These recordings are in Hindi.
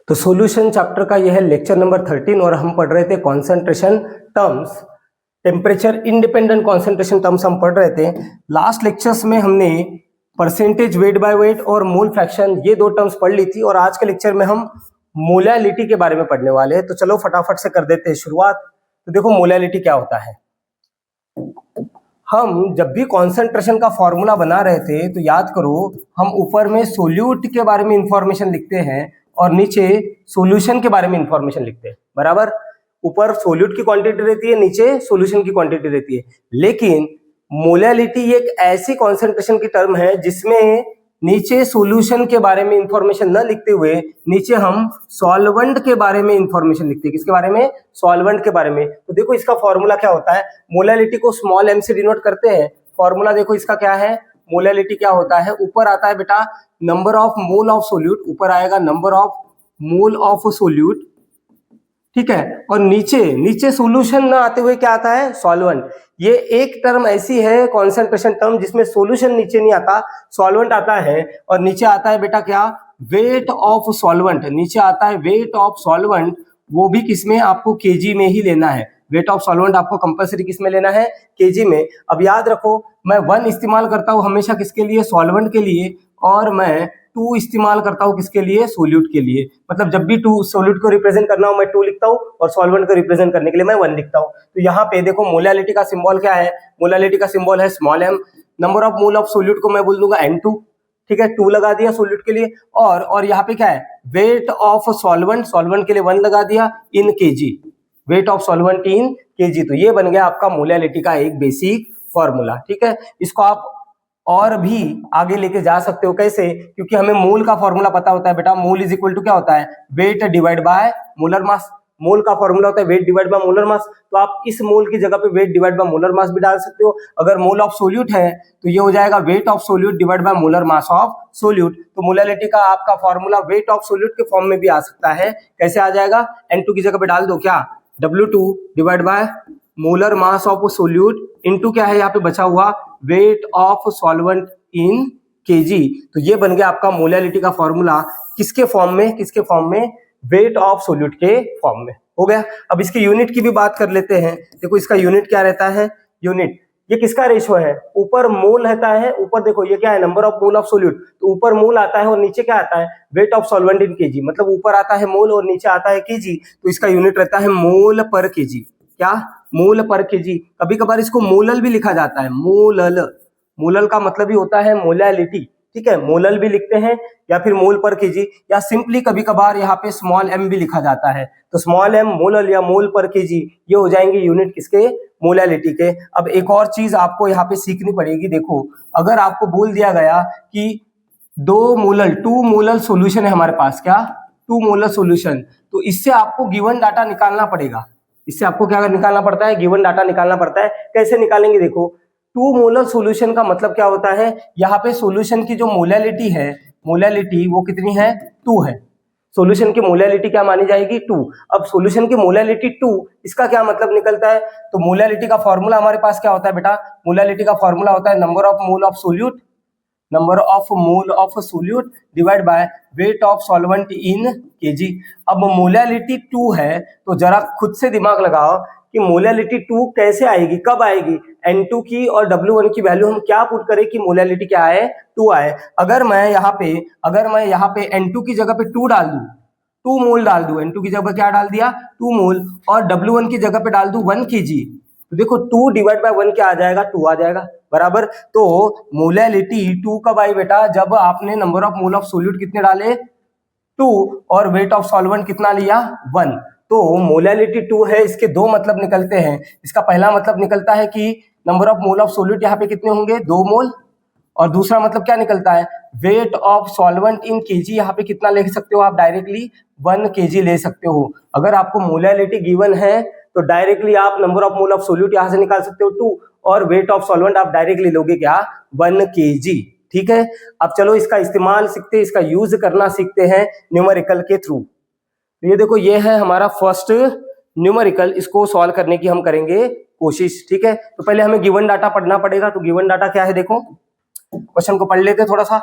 तो सॉल्यूशन चैप्टर का यह है लेक्चर नंबर 13 और हम पढ़ रहे थे concentration terms, temperature independent concentration terms हम पढ़ रहे थे। लास्ट लेक्चर्स में हमने परसेंटेज वेट बाय वेट और मोल फ्रैक्शन ये दो टर्म्स पढ़ ली थी और आज के लेक्चर में हम मोलैलिटी के बारे में पढ़ने वाले हैं। तो चलो फटाफट से कर देते हैं शुरुआत। तो देखो मोलैलिटी क्या होता है। हम जब भी कॉन्सेंट्रेशन का फॉर्मूला बना रहे थे तो याद करो हम ऊपर में सोल्यूट के बारे में इंफॉर्मेशन लिखते हैं और नीचे सॉल्यूशन के बारे में इंफॉर्मेशन लिखते हैं, बराबर। ऊपर सोल्यूट की क्वांटिटी रहती है, नीचे सॉल्यूशन की क्वांटिटी रहती है। लेकिन मोलैलिटी एक ऐसी कॉन्सेंट्रेशन की टर्म है जिसमें नीचे सॉल्यूशन के बारे में इंफॉर्मेशन न लिखते हुए नीचे हम सॉल्वेंट के बारे में इंफॉर्मेशन लिखते हैं। किसके बारे में? सॉल्वेंट के बारे में। तो देखो इसका फॉर्मूला क्या होता है। मोलैलिटी को स्मॉल m से डिनोट करते हैं। फॉर्मूला देखो इसका क्या है। मोलैलिटी क्या होता है, ऊपर आता है बेटा number of mole of solute, ऊपर आएगा number of mole of solute, ठीक है। और नीचे सॉल्यूशन ना आते हुए क्या आता है, सॉल्वेंट। ये एक टर्म ऐसी है कॉन्सेंट्रेशन टर्म जिसमें सॉल्यूशन नीचे नहीं आता, सॉल्वेंट आता है। और नीचे आता है बेटा क्या, वेट ऑफ सॉल्वेंट। नीचे आता है वेट ऑफ सॉल्वेंट, वो भी किसमें, आपको केजी में ही लेना है। वेट ऑफ सॉल्वेंट आपको कंपलसरी किसमें लेना है, केजी में। अब याद रखो मैं 1 इस्तेमाल करता हूं हमेशा किसके लिए, सॉल्वेंट के लिए, और मैं 2 इस्तेमाल करता हूं किसके लिए, सोल्यूट के लिए। मतलब जब भी 2 सोल्यूट को रिप्रेजेंट करना हो मैं 2 लिखता हूं और सॉल्वेंट को रिप्रेजेंट करने के लिए मैं 1 लिखता हूं। तो यहाँ पे देखो मोलैलिटी का सिंबल क्या है, मोलैलिटी का सिंबल है small m। Number of mole of solute को मैं बोल दूंगा N2, ठीक है, 2 लगा दिया सोल्यूट के लिए। और यहाँ पे क्या है, वेट ऑफ सॉल्वेंट, सॉल्वेंट के लिए 1 लगा दिया in kg, weight of solvent in kg. तो ये बन गया आपका मोलैलिटी का एक बेसिक फॉर्मूला, ठीक है। इसको आप और भी आगे लेके जा सकते हो, कैसे, क्योंकि हमें मोल का फॉर्मूला पता होता है बेटा। मोल इज इक्वल टू क्या होता है, weight divide by molar mass. Mole का फॉर्मूला होता है weight divide by molar mass. तो आप इस मोल की जगह पे weight divide by molar mass भी डाल सकते हो। अगर मोल ऑफ सोल्यूट है तो ये हो जाएगा weight of solute divide by molar mass of solute. तो मोलैलिटी का आपका फॉर्मूला वेट ऑफ सोल्यूट के फॉर्म में भी आ सकता है। कैसे आ जाएगा, N2 की जगह पे डाल दो क्या, W2 divide by molar mass of solute into क्या है यहाँ पे बचा हुआ, wait of solvent in kg. तो ये बन गया आपका मोलैलिटी का फॉर्मूला। किसके फॉर्म में, किसके फॉर्म में, वेट ऑफ सोल्यूट के फॉर्म में। हो गया। अब इसकी यूनिट की भी बात कर लेते हैं। देखो इसका यूनिट क्या रहता है, यूनिट ये किसका रेशो है, ऊपर मोल रहता है, ऊपर देखो ये क्या है, number of mole of solute. तो ऊपर मोल आता है और नीचे क्या आता है, wait of solvent in KG. मतलब ऊपर आता है मोल और नीचे आता है केजी। तो इसका यूनिट रहता है मोल पर केजी। क्या, मोल पर केजी। कभी कभार इसको मोलल भी लिखा जाता है, मोलल। मोलल का मतलब ही होता है मोलैलिटी, ठीक है। मोलल भी लिखते हैं या फिर मोल पर केजी, या सिंपली कभी कभार यहाँ पे स्मॉल m भी लिखा जाता है। तो स्मॉल m मोलल या मोल पर केजी ये हो जाएंगे यूनिट किसके, मोलैलिटी के। अब एक और चीज आपको यहाँ पे सीखनी पड़ेगी। देखो अगर आपको बोल दिया गया कि 2 मोलल सोल्यूशन है हमारे पास, क्या 2 मोलल सोल्यूशन, तो इससे आपको गिवन डाटा निकालना पड़ेगा। इससे आपको क्या निकालना पड़ता है, गिवन डाटा निकालना पड़ता है। कैसे निकालेंगे, देखो 2 मोलर सॉल्यूशन का मतलब क्या होता है, यहाँ पे सॉल्यूशन की जो मोलैलिटी है, मोलैलिटी वो कितनी है, 2 है। सॉल्यूशन की मोलैलिटी क्या मानी जाएगी, 2। अब सॉल्यूशन की मोलैलिटी 2, इसका क्या मतलब निकलता है। तो मोलैलिटी का फॉर्मूला हमारे पास क्या होता है बेटा, मोलैलिटी का फॉर्मूला होता है number of mole of solute, number of mole of solute divide by weight of solvent in KG. अब मोलैलिटी 2 है तो जरा खुद से दिमाग लगाओ कि मोलैलिटी 2 कैसे आएगी, कब आएगी। N2 की और W1 की वैल्यू हम क्या पुट करें कि मोलैलिटी क्या आए, 2 आए। अगर मैं यहाँ पे N2 की जगह पे 2 डाल दूं, 2 मोल डाल दूं, N2 की जगह पे क्या डाल दिया, 2 मोल, और W1 की जगह पे डाल दूं 1 kg, तो देखो 2 डिवाइड बाय 1 क्या आ जाएगा, 2 आ जाएगा, बराबर। तो मोलैलिटी 2 कब आई बेटा, जब आपने number of mole of solute कितने डाले, 2, और वेट ऑफ सॉल्वेंट कितना लिया, 1। तो मोलैलिटी 2 है, इसके 2 मतलब निकलते हैं। इसका पहला मतलब निकलता है कि number of mole of solute यहाँ पे कितने होंगे, 2 मोल, और दूसरा मतलब क्या निकलता है, wait of solvent in KG यहाँ पे कितना ले सकते हो आप, डायरेक्टली 1 kg ले सकते हो। अगर आपको मोलैलिटी गिवन है तो डायरेक्टली आप number of mole of solute यहाँ से निकाल सकते हो 2, और वेट ऑफ सॉल्वेंट आप डायरेक्टली लोगे क्या, 1 kg, ठीक है। अब चलो इसका इस्तेमाल सीखते हैं, इसका यूज करना सीखते हैं न्यूमेरिकल के थ्रू। तो ये देखो ये है हमारा फर्स्ट न्यूमेरिकल, इसको सॉल्व करने की हम करेंगे कोशिश, ठीक है। तो पहले हमें गिवन डाटा पढ़ना पड़ेगा। तो गिवन डाटा क्या है, देखो क्वेश्चन को पढ़ लेते थोड़ा सा।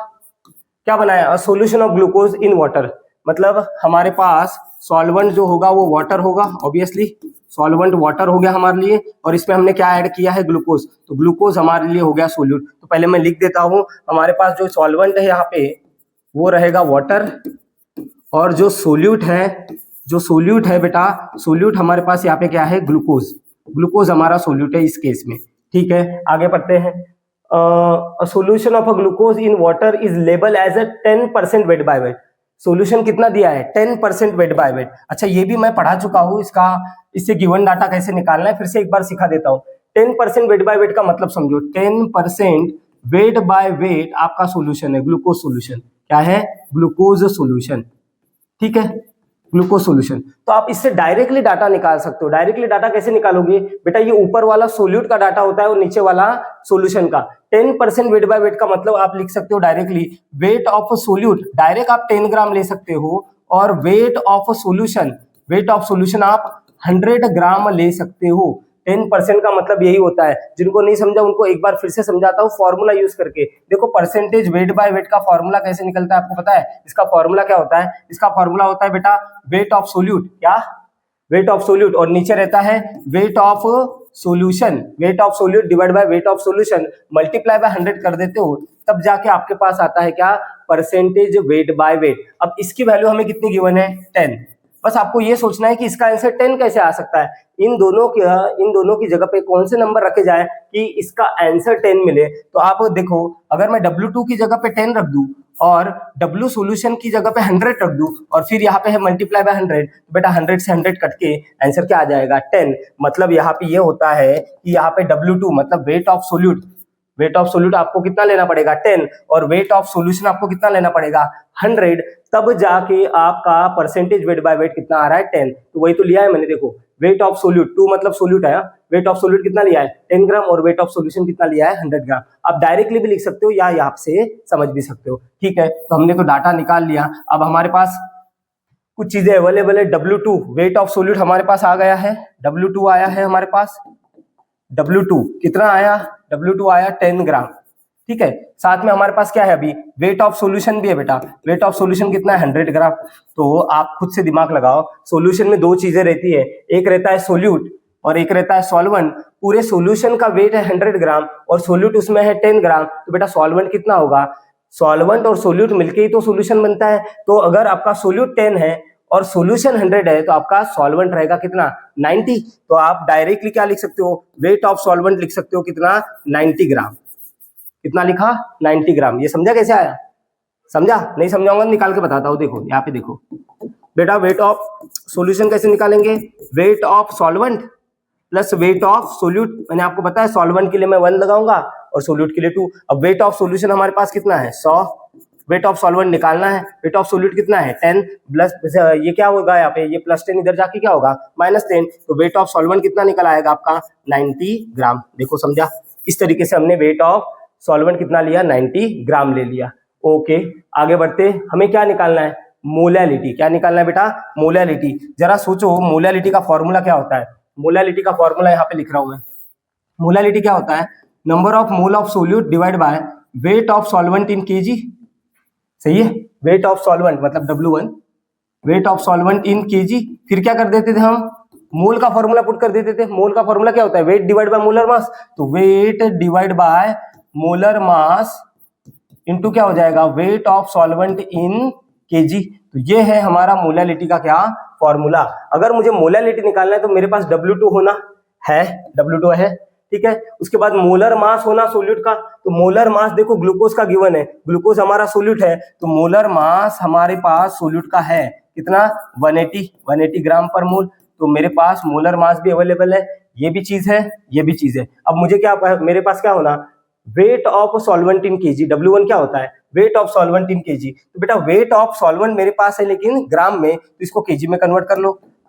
क्या बनाया, a solution of glucose in water. मतलब हमारे पास सॉल्वेंट जो होगा वो वाटर होगा, ऑब्वियसली सॉल्वेंट वाटर हो गया हमारे लिए, और इसमें हमने क्या ऐड किया है, ग्लूकोज, तो ग्लूकोज हमारे लिए हो गया सोल्यूट। तो पहले मैं लिख देता हूं, हमारे पास जो सॉल्वेंट है यहाँ पे वो रहेगा वाटर, और जो सोल्यूट है बेटा, सोल्यूट हमारे पास यहाँ पे क्या है, ग्लूकोज, ग्लूकोज हमारा सोल्यूट है इस केस में। ठीक है, आगे बढ़ते हैं। Solution of a glucose in water is label as a 10% weight by weight. Solution कितना दिया है, 10% वेट बाय वेट। अच्छा, ये भी मैं पढ़ा चुका हूँ, इससे गिवन डाटा कैसे निकालना है फिर से एक बार सिखा देता हूँ। 10% वेट बाय वेट का मतलब समझो, 10% वेट बाय वेट आपका सोल्यूशन है, ग्लूकोज सोल्यूशन। क्या है, ग्लूकोज सोल्यूशन। ठीक है, ग्लूकोज सोल्यूशन। तो आप इससे डायरेक्टली डाटा निकाल सकते हो। डायरेक्टली डाटा कैसे निकालोगे बेटा, ये ऊपर वाला सोल्यूट का डाटा होता है और नीचे वाला सोल्यूशन का। 10% वेट बाय वेट का मतलब आप लिख सकते हो directly weight of solute, direct आप 10 ग्राम ले सकते हो, और वेट ऑफ सोल्यूशन आप 100 ग्राम ले सकते हो। 10% का मतलब यही होता है। जिनको नहीं समझा उनको एक बार फिर से समझाता हूँ फॉर्मूला यूज करके। देखो, परसेंटेज वेट बाय वेट का फॉर्मूला कैसे निकलता है आपको पता है? इसका फॉर्मूला क्या होता है? इसका फॉर्मूला होता है बेटा वेट ऑफ सोल्यूट, क्या, वेट ऑफ सोल्यूट, और नीचे रहता है weight of solution, weight of solute divide by weight of solution, multiply by 100 कर देते हो, तब जाके आपके पास आता है क्या, परसेंटेज वेट बाय वेट। अब इसकी वैल्यू हमें कितनी गिवन है, 10। बस आपको ये सोचना है कि इसका आंसर 10 कैसे आ सकता है। इन दोनों की जगह पे कौन से नंबर रखे जाए कि इसका आंसर 10 मिले। तो आप देखो, अगर मैं W2 की जगह पे 10 रख दूं और W सोल्यूशन की जगह पे 100 रख दूं और फिर यहाँ पे है मल्टीप्लाई बाय 100, तो बेटा 100 से 100 कट के आंसर क्या आ जाएगा, 10। मतलब यहाँ पे ये होता है कि यहाँ पे W2 मतलब वेट ऑफ सोल्यूट आपको कितना लेना पड़ेगा, 10, और वेट ऑफ सोल्यूशन आपको कितना लेना पड़ेगा, 100, तब जाके आपका परसेंटेज वेट बाय वेट कितना आ रहा है, 10। तो वही तो लिया है मैंने, देखो वेट ऑफ सोल्यूट, 2 मतलब सोल्यूट है, वेट ऑफ सोल्यूट कितना लिया है, 10 ग्राम, और वेट ऑफ सोल्यूशन कितना लिया है, 100 ग्राम। आप डायरेक्टली भी लिख सकते हो या आप से समझ भी सकते हो। ठीक है, तो हमने तो डाटा निकाल लिया। अब हमारे पास कुछ चीजें अवेलेबल है। W2 वेट ऑफ सोल्यूट हमारे पास आ गया है, W2 आया है हमारे पास, W2 कितना आया, W2 आया 10 ग्राम। ठीक है, साथ में हमारे पास क्या है, अभी वेट ऑफ सॉल्यूशन भी है बेटा, वेट ऑफ सॉल्यूशन कितना है, 100 ग्राम। तो आप खुद से दिमाग लगाओ, सॉल्यूशन में दो चीजें रहती है, एक रहता है सोल्यूट और एक रहता है सॉल्वेंट। पूरे सॉल्यूशन का वेट है 100 ग्राम और सोल्यूट उसमें है 10 ग्राम, तो बेटा सॉल्वेंट कितना होगा, सॉल्वेंट और सोल्यूट मिलके ही तो सॉल्यूशन बनता है। तो अगर आपका सोल्यूट 10 है और सॉल्यूशन 100 है तो आपका सॉल्वेंट रहेगा कितना, 90। तो आप डायरेक्टली क्या लिख सकते हो, वेट ऑफ सॉल्वेंट लिख सकते हो कितना, 90 ग्राम। कितना लिखा, 90 ग्राम। ये समझा कैसे आया, समझा? नहीं समझाऊंगा निकाल के बताता हूँ। देखो यहाँ पे देखो बेटा, वेट ऑफ सॉल्यूशन कैसे निकालेंगे, wait of solvent plus weight of solute. मैंने आपको बताया सॉल्वेंट के लिए मैं 1 लगाऊंगा और सोल्यूट के लिए 2। अब वेट ऑफ सॉल्यूशन हमारे पास कितना है, 100, वेट ऑफ सॉल्वेंट निकालना है, वेट ऑफ सोल्यूट कितना है 10, प्लस ये क्या होगा यहाँ पे, ये प्लस 10 इधर जाके क्या होगा, -10। तो वेट ऑफ सॉल्वेंट कितना निकल आएगा आपका, 90 ग्राम। देखो समझा, इस तरीके से हमने वेट ऑफ सॉल्वेंट कितना लिया, 90 ग्राम ले लिया। ओके, आगे बढ़ते, हमें क्या निकालना है, मोलैलिटी। क्या निकालना है बेटा, मोलैलिटी। जरा सोचो मोलैलिटी का फॉर्मूला क्या होता है। मोलैलिटी का फॉर्मूला यहाँ पे लिख रहा हूं मैं। मोलैलिटी क्या होता है, number of mole of solute divide by weight of solvent in KG. सही है, वेट ऑफ सॉल्वेंट मतलब W1, wait of solvent in KG. फिर क्या कर देते थे हम, मोल का फॉर्मूला पुट कर देते थे। मोल का फॉर्मूला क्या होता है, weight divide by molar mass. तो weight divide by molar mass into क्या हो जाएगा, weight of solvent in kg. तो ये है हमारा मोलैलिटी का क्या फॉर्मूला। अगर मुझे मोलैलिटी निकालना है तो मेरे पास W2 होना है, W2 है, ठीक है। उसके बाद मोलर मास होना सोल्यूट का। तो मोलर मास देखो ग्लूकोज का गिवन है, ग्लूकोज हमारा सोल्यूट है, तो मोलर मास हमारे पास सोल्यूट का है कितना, 180 ग्राम पर मोल। तो मेरे पास मोलर मास भी अवेलेबल है, ये भी चीज है, ये भी चीज है। अब मुझे क्या, मेरे पास क्या होना, wait of solvent in KG. W1 क्या होता है, wait of solvent in kg. तो बेटा वेट ऑफ सॉल्वेंट मेरे पास है लेकिन ग्राम में, तो इसको केजी में कन्वर्ट कर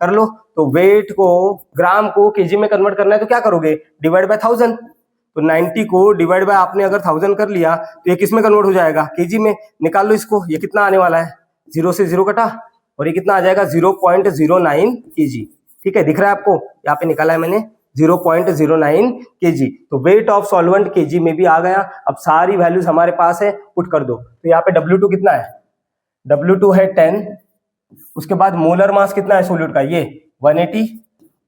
लो। तो वेट को ग्राम को केजी में कन्वर्ट करना है तो क्या करोगे, डिवाइड बाय 1000। तो 90 को डिवाइड बाय आपने अगर 1000 कर लिया तो ये किस में कन्वर्ट हो जाएगा, केजी में। निकाल लो इसको, ये कितना आने वाला है, 0 से 0 कटा और ये कितना आ जाएगा, 0.09 केजी। ठीक है, दिख रहा है आपको, यहाँ पे निकाला है मैंने 0.09 केजी। तो वेट ऑफ सॉल्वेंट केजी में भी आ गया। अब सारी वैल्यूज हमारे पास है, पुट कर दो। तो यहाँ पे W2 कितना है, W2 है 10, उसके बाद मोलर मास कितना है सोल्यूट का, ये 180,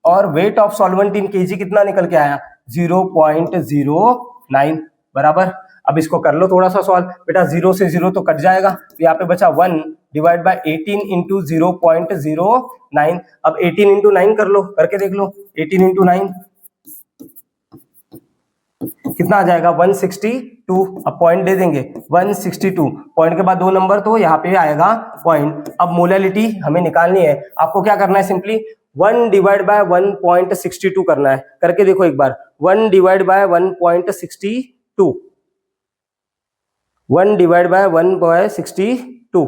और wait of solvent in KG कितना निकल के आया, 0.09, बराबर। अब इसको कर लो थोड़ा सा सॉल्व बेटा, 0 से 0 तो कट जाएगा, तो यहाँ पे बचा 1 डिवाइड बाय 18 इंटू 0.09। अब 18 इंटू 9 कर लो, करके देख लो, 18 इंटू 9 कितना आ जाएगा, 162। अब पॉइंट दे देंगे 162, पॉइंट के बाद 2 नंबर तो यहाँ पे आएगा पॉइंट। अब मोलैलिटी हमें निकालनी है, आपको क्या करना है, सिंपली 1 डिवाइड बाय 1.62 करना है, करके देखो एक बार, 1 डिवाइड बाय 1.62, 1 डिवाइड बाय 1/62,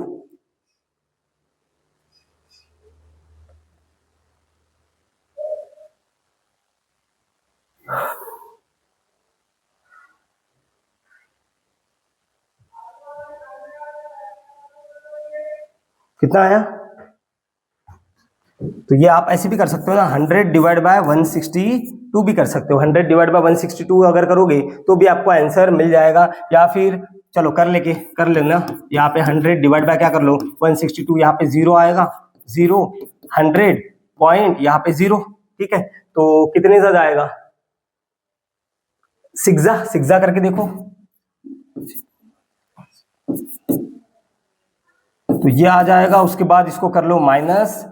कितना आया। तो ये आप ऐसे भी कर सकते हो ना, 100 डिवाइड बाय 162 भी कर सकते हो, 100 डिवाइड बाय 162 अगर करोगे तो भी आपको आंसर मिल जाएगा। या फिर चलो कर लेना, यहाँ पे 100 डिवाइड बाय क्या कर लो 162, यहाँ पे 0 आएगा, 0 100 पॉइंट यहाँ पे 0, ठीक है। तो कितने ज्यादा आएगा, सिक्सा करके देखो, तो ये आ जाएगा। उसके बाद इसको कर लो माइनस,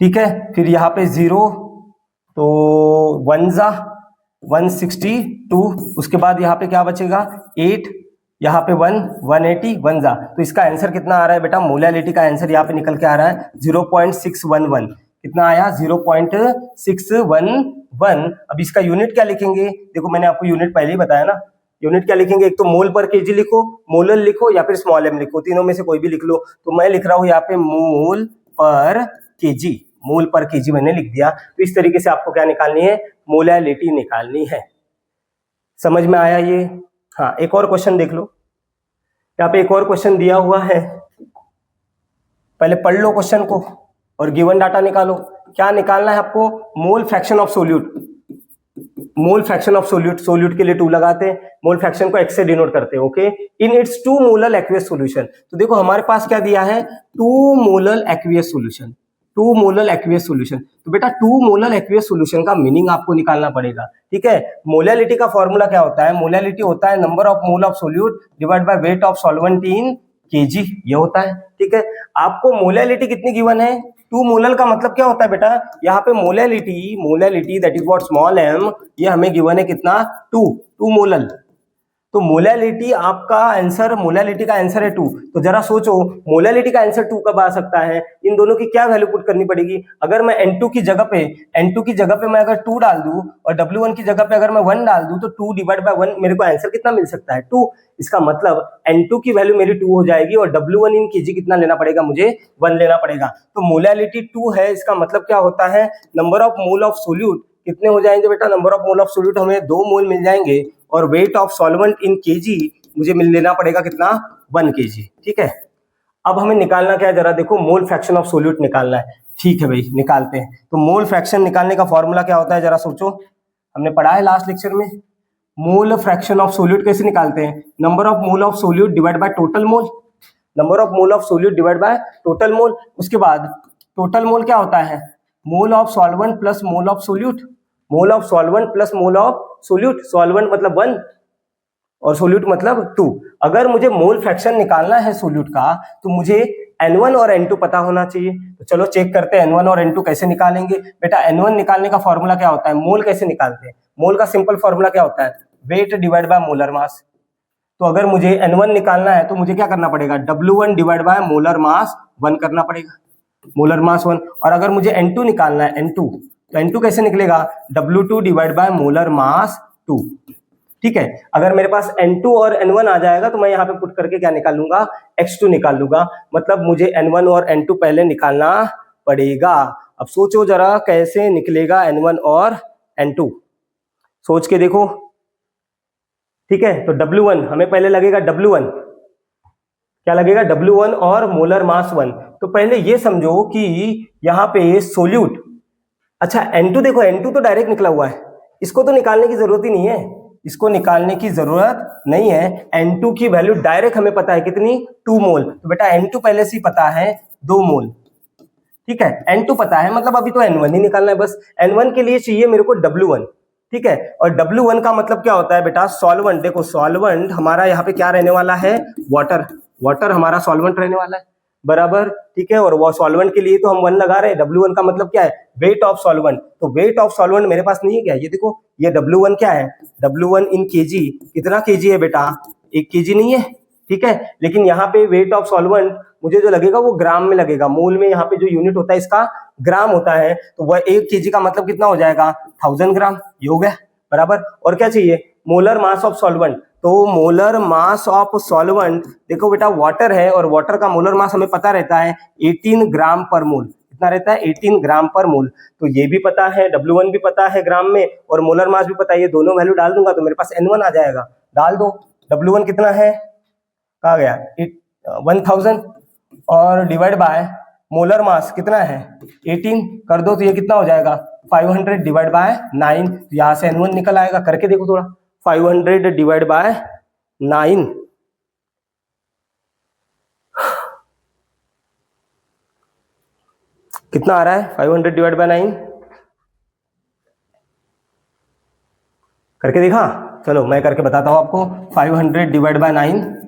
ठीक है, फिर यहाँ पे 0, तो 162, उसके बाद यहाँ पे क्या बचेगा 8, यहाँ पे 180, 1 तो इसका आंसर कितना आ रहा है बेटा, मोलैलिटी का आंसर यहाँ पे निकल के आ रहा है 0.611। कितना आया, 0.611। अब इसका यूनिट क्या लिखेंगे, देखो मैंने आपको यूनिट पहले ही बताया ना, यूनिट क्या लिखेंगे, एक तो मोल पर केजी लिखो, मोलर लिखो, या फिर स्मॉल एम लिखो, तीनों में से कोई भी लिख लो। तो मैं लिख रहा हूँ यहाँ पे मोल पर केजी, मोल पर केजी मैंने लिख दिया। तो इस तरीके से आपको क्या निकालनी है, मोलैलिटी निकालनी है। समझ में आया ये। हाँ, एक और क्वेश्चन देख लो, यहाँ पे एक और क्वेश्चन दिया हुआ है, पहले पढ़ लो क्वेश्चन को और गिवन डाटा निकालो। क्या निकालना है आपको, mole fraction of solute, mole fraction of solute, solute के लिए 2 लगाते हैं, मोल फ्रैक्शन को x से डिनोट करते हैं, okay, in its 2 molar aqueous solution. तो देखो हमारे पास क्या दिया है, 2 molar aqueous solution, 2 molar aqueous solution. तो बेटा 2 मोलर एक्वियस सॉल्यूशन का मीनिंग आपको निकालना पड़ेगा, ठीक है। मोलैलिटी का फॉर्मूला क्या होता है, मोलैलिटी होता है number of mole of solute divide by weight of solvent in KG, ये होता है, ठीक है। आपको मोलैलिटी कितनी गिवन है, 2 मोलर का मतलब क्या होता है बेटा, यहाँ पे molality that is what small m, ये हमें गिवन है कितना, 2 मोलर। तो मोलैलिटी आपका आंसर, मोलैलिटी का आंसर है 2। तो जरा सोचो मोलैलिटी का आंसर 2 कब आ सकता है, इन दोनों की क्या वैल्यू पुट करनी पड़ेगी। अगर मैं N2 की जगह पे मैं अगर 2 डाल दूं और W1 की जगह पे अगर मैं 1 डाल दूं, तो 2 डिवाइड बाय 1 मेरे को आंसर कितना मिल सकता है, 2। इसका मतलब N2 की वैल्यू मेरी 2 हो जाएगी और W1 इन केजी कितना लेना पड़ेगा, मुझे 1 लेना पड़ेगा। तो मोलैलिटी 2 है, इसका मतलब क्या होता है, number of mole of solute कितने हो जाएंगे बेटा, number of mole of solute हमें 2 मोल मिल जाएंगे, और wait of solvent in KG मुझे मिल लेना पड़ेगा कितना, 1 केजी, ठीक है। अब हमें निकालना क्या है, जरा देखो, मोल फ्रैक्शन ऑफ सोल्यूट निकालना है, ठीक है भाई, निकालते हैं। तो मोल फ्रैक्शन निकालने का फॉर्मूला क्या होता है, जरा सोचो, हमने पढ़ा है लास्ट लेक्चर में। मोल फ्रैक्शन ऑफ सोल्यूट कैसे निकालते हैं, number of mole of solute divide by total mole, number of mole of solute divide by total mole. उसके बाद टोटल मोल क्या होता है, mole of solvent plus mole of solute, mole of solvent plus mole of solute, solvent मतलब 1 और सोल्यूट मतलब 2। अगर मुझे मोल फ्रैक्शन निकालना है सोल्यूट का, तो मुझे N1 और N2 पता होना चाहिए। तो चलो चेक करते हैं N1 और N2 कैसे निकालेंगे। बेटा N1 निकालने का फॉर्मूला क्या होता है, मोल कैसे निकालते हैं, मोल का सिंपल फॉर्मूला क्या होता है, weight divide by molar mass. तो अगर मुझे N1 निकालना है तो मुझे क्या करना पड़ेगा, W1 डिवाइड बाय मोलर मास 1 करना पड़ेगा, मोलर मास 1। और अगर मुझे N2 निकालना है, N2, तो N2 कैसे निकलेगा, W2 डिवाइड बाय मोलर मास 2, ठीक है। अगर मेरे पास N2 और N1 आ जाएगा तो मैं यहाँ पे पुट करके क्या निकाल लूंगा, X2 निकाल लूंगा। मतलब मुझे N1 और N2 पहले निकालना पड़ेगा। अब सोचो जरा कैसे निकलेगा N1 और N2, सोच के देखो, ठीक है। तो W1 हमें पहले लगेगा, W1 क्या लगेगा, W1 और मोलर मास 1। तो पहले ये समझो कि यहाँ पे सोल्यूट, अच्छा N2 देखो, N2 तो डायरेक्ट निकला हुआ है, इसको तो निकालने की जरूरत ही नहीं है, इसको निकालने की जरूरत नहीं है। N2 की वैल्यू डायरेक्ट हमें पता है कितनी, 2 मोल। तो बेटा N2 पहले से ही पता है 2 मोल, ठीक है। N2 पता है, मतलब अभी तो N1 ही निकालना है बस। N1 के लिए चाहिए मेरे को W1, ठीक है। और W1 का मतलब क्या होता है बेटा, सॉल्वेंट। देखो सॉल्वेंट हमारा यहाँ पे क्या रहने वाला है, वाटर। वाटर हमारा सॉल्वेंट रहने वाला है, बराबर, ठीक है। और वो सॉल्वेंट के लिए तो हम 1 लगा रहे हैं। W1 का मतलब क्या है, वेट ऑफ सॉल्वेंट। तो वेट ऑफ सॉल्वेंट मेरे पास नहीं है क्या, ये देखो ये W1 क्या है, W1 इन केजी। कितना केजी है बेटा, 1 केजी नहीं है, ठीक है। लेकिन यहाँ पे वेट ऑफ सॉल्वेंट मुझे जो लगेगा वो ग्राम में लगेगा। मोल में यहाँ पे जो यूनिट होता है इसका ग्राम होता है, तो वह 1 केजी का मतलब कितना हो जाएगा, 1000 ग्राम। ये हो गया, बराबर। और क्या चाहिए, मोलर मास ऑफ सॉल्वेंट। तो मोलर मास ऑफ सॉल्वेंट, देखो बेटा वाटर है और वाटर का मोलर मास हमें पता रहता है 18 ग्राम पर मोल। कितना रहता है, 18 ग्राम पर मोल। तो ये भी पता है, W1 भी पता है ग्राम में, और मोलर मास भी पता है। ये दोनों वैल्यू डाल दूंगा तो मेरे पास N1 आ जाएगा। डाल दो, W1 कितना है, कहा गया 1000, और डिवाइड बाय मोलर मास कितना है 18 कर दो, तो ये कितना हो जाएगा 500 डिवाइड बाय 9। यहां से N1 निकल आएगा, करके देखो थोड़ा। 500 डिवाइड बाय 9 कितना आ रहा है, 500 डिवाइड बाय 9 करके देखा। चलो मैं करके बताता हूं आपको। 500 डिवाइड बाय 9,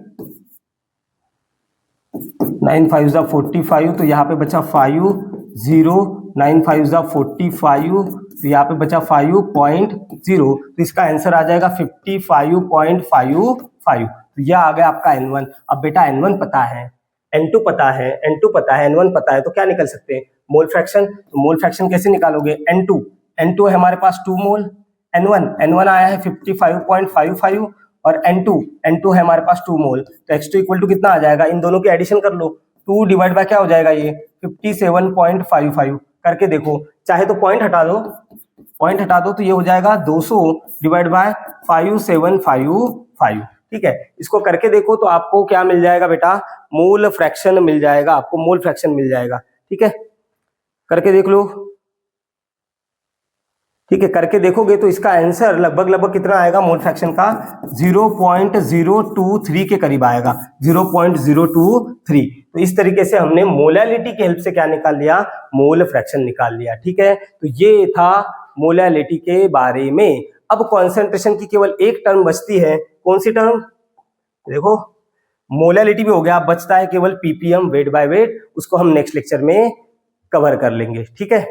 9 5 जा 45, तो यहाँ पे बचा 5 0, 9 5 जा 45, तो यहाँ पे बचा 5.0, तो इसका आंसर आ जाएगा 55.55। तो यह आ गया आपका N1। अब बेटा N1 पता है, N2 पता है, N2 पता है, N1 पता है, तो क्या निकल सकते हैं, मोल फ्रैक्शन। तो मोल फ्रैक्शन कैसे निकालोगे, N2 है हमारे पास 2 मोल, N1 आया है 55.55, और N2 है हमारे पास 2 मोल। तो X2 इक्वल टू कितना आ जाएगा, इन दोनों की एडिशन कर लो। 2 डिवाइड बाय क्या हो जाएगा, ये 57.55 करके देखो। चाहे तो पॉइंट हटा दो, तो ये हो जाएगा 200 डिवाइड बाय 5755, ठीक है। इसको करके देखो तो आपको क्या मिल जाएगा बेटा, मोल फ्रैक्शन मिल जाएगा, आपको मोल फ्रैक्शन मिल जाएगा, ठीक है। करके देख लो, ठीक है। करके देखोगे तो इसका आंसर लगभग कितना आएगा, मोल फ्रैक्शन का 0.023 के करीब आएगा, 0.023। तो इस तरीके से हमने मोलैलिटी की हेल्प से क्या निकाल लिया, मोल फ्रैक्शन निकाल लिया, ठीक है। तो ये था मोलैलिटी के बारे में। अब कॉन्सेंट्रेशन की केवल एक टर्म बचती है, कौन सी टर्म, देखो मोलैलिटी भी हो गया, बचता है केवल ppm वेट बाय वेट। उसको हम नेक्स्ट लेक्चर में कवर कर लेंगे, ठीक है।